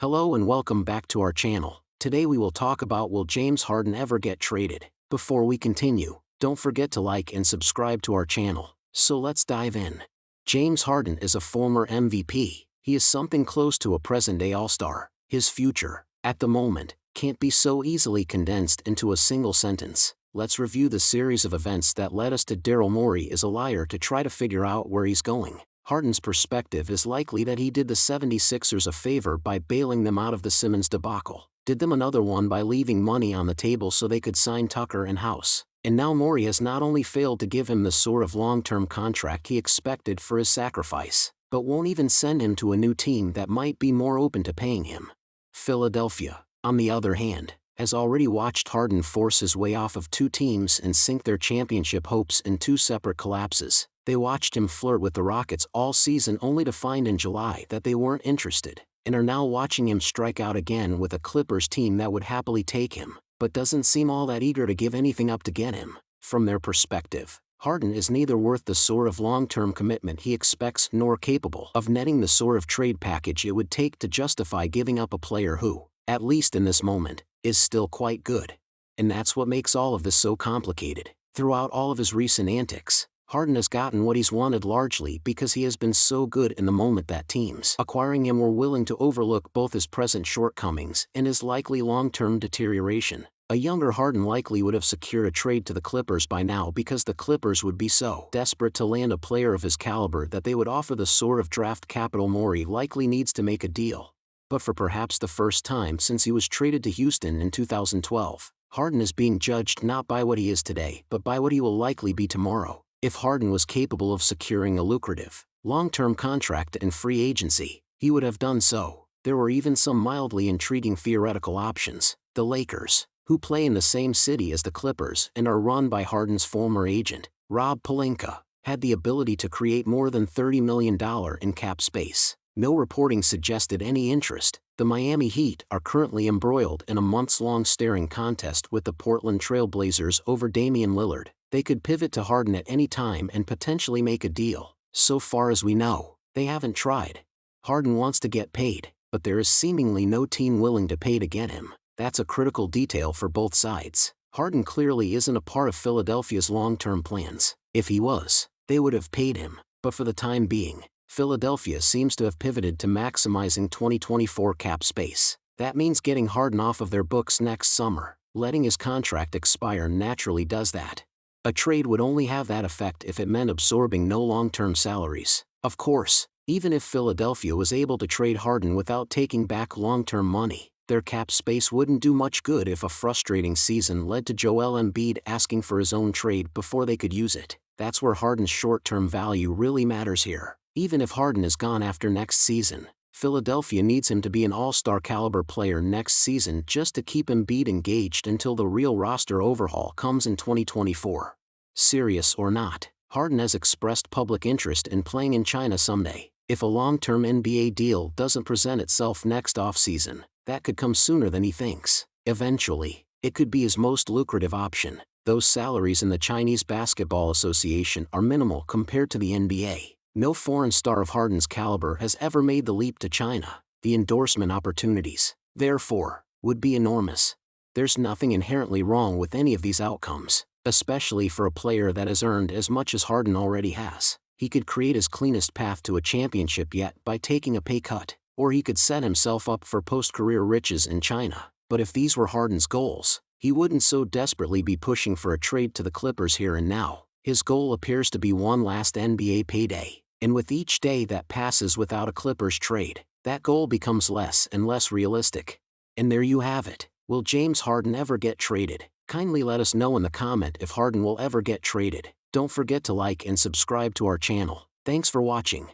Hello and welcome back to our channel. Today we will talk about will James Harden ever get traded. Before we continue, don't forget to like and subscribe to our channel. So let's dive in. James Harden is a former MVP. He is something close to a present-day all-star. His future, at the moment, can't be so easily condensed into a single sentence. Let's review the series of events that led us to Daryl Morey is a liar to try to figure out where he's going. Harden's perspective is likely that he did the 76ers a favor by bailing them out of the Simmons debacle, did them another one by leaving money on the table so they could sign Tucker and House. And now Morey has not only failed to give him the sort of long-term contract he expected for his sacrifice, but won't even send him to a new team that might be more open to paying him. Philadelphia, on the other hand, has already watched Harden force his way off of two teams and sink their championship hopes in two separate collapses. They watched him flirt with the Rockets all season only to find in July that they weren't interested, and are now watching him strike out again with a Clippers team that would happily take him, but doesn't seem all that eager to give anything up to get him. From their perspective, Harden is neither worth the sort of long-term commitment he expects nor capable of netting the sort of trade package it would take to justify giving up a player who, at least in this moment, is still quite good. And that's what makes all of this so complicated. Throughout all of his recent antics, Harden has gotten what he's wanted largely because he has been so good in the moment that teams acquiring him were willing to overlook both his present shortcomings and his likely long-term deterioration. A younger Harden likely would have secured a trade to the Clippers by now because the Clippers would be so desperate to land a player of his caliber that they would offer the sort of draft capital Morey likely needs to make a deal. But for perhaps the first time since he was traded to Houston in 2012, Harden is being judged not by what he is today but by what he will likely be tomorrow. If Harden was capable of securing a lucrative, long-term contract in free agency, he would have done so. There were even some mildly intriguing theoretical options. The Lakers, who play in the same city as the Clippers and are run by Harden's former agent, Rob Pelinka, had the ability to create more than $30 million in cap space. No reporting suggested any interest. The Miami Heat are currently embroiled in a months-long staring contest with the Portland Trail Blazers over Damian Lillard. They could pivot to Harden at any time and potentially make a deal. So far as we know, they haven't tried. Harden wants to get paid, but there is seemingly no team willing to pay to get him. That's a critical detail for both sides. Harden clearly isn't a part of Philadelphia's long-term plans. If he was, they would have paid him, but for the time being, Philadelphia seems to have pivoted to maximizing 2024 cap space. That means getting Harden off of their books next summer. Letting his contract expire naturally does that. A trade would only have that effect if it meant absorbing no long-term salaries. Of course, even if Philadelphia was able to trade Harden without taking back long-term money, their cap space wouldn't do much good if a frustrating season led to Joel Embiid asking for his own trade before they could use it. That's where Harden's short-term value really matters here. Even if Harden is gone after next season, Philadelphia needs him to be an all-star caliber player next season just to keep Embiid engaged until the real roster overhaul comes in 2024. Serious or not, Harden has expressed public interest in playing in China someday. If a long-term NBA deal doesn't present itself next offseason, that could come sooner than he thinks. Eventually, it could be his most lucrative option. Those salaries in the Chinese Basketball Association are minimal compared to the NBA. No foreign star of Harden's caliber has ever made the leap to China. The endorsement opportunities, therefore, would be enormous. There's nothing inherently wrong with any of these outcomes, especially for a player that has earned as much as Harden already has. He could create his cleanest path to a championship yet by taking a pay cut, or he could set himself up for post-career riches in China. But if these were Harden's goals, he wouldn't so desperately be pushing for a trade to the Clippers here and now. His goal appears to be one last NBA payday, and with each day that passes without a Clippers trade, that goal becomes less and less realistic. And there you have it. Will James Harden ever get traded? Kindly let us know in the comment if Harden will ever get traded. Don't forget to like and subscribe to our channel. Thanks for watching.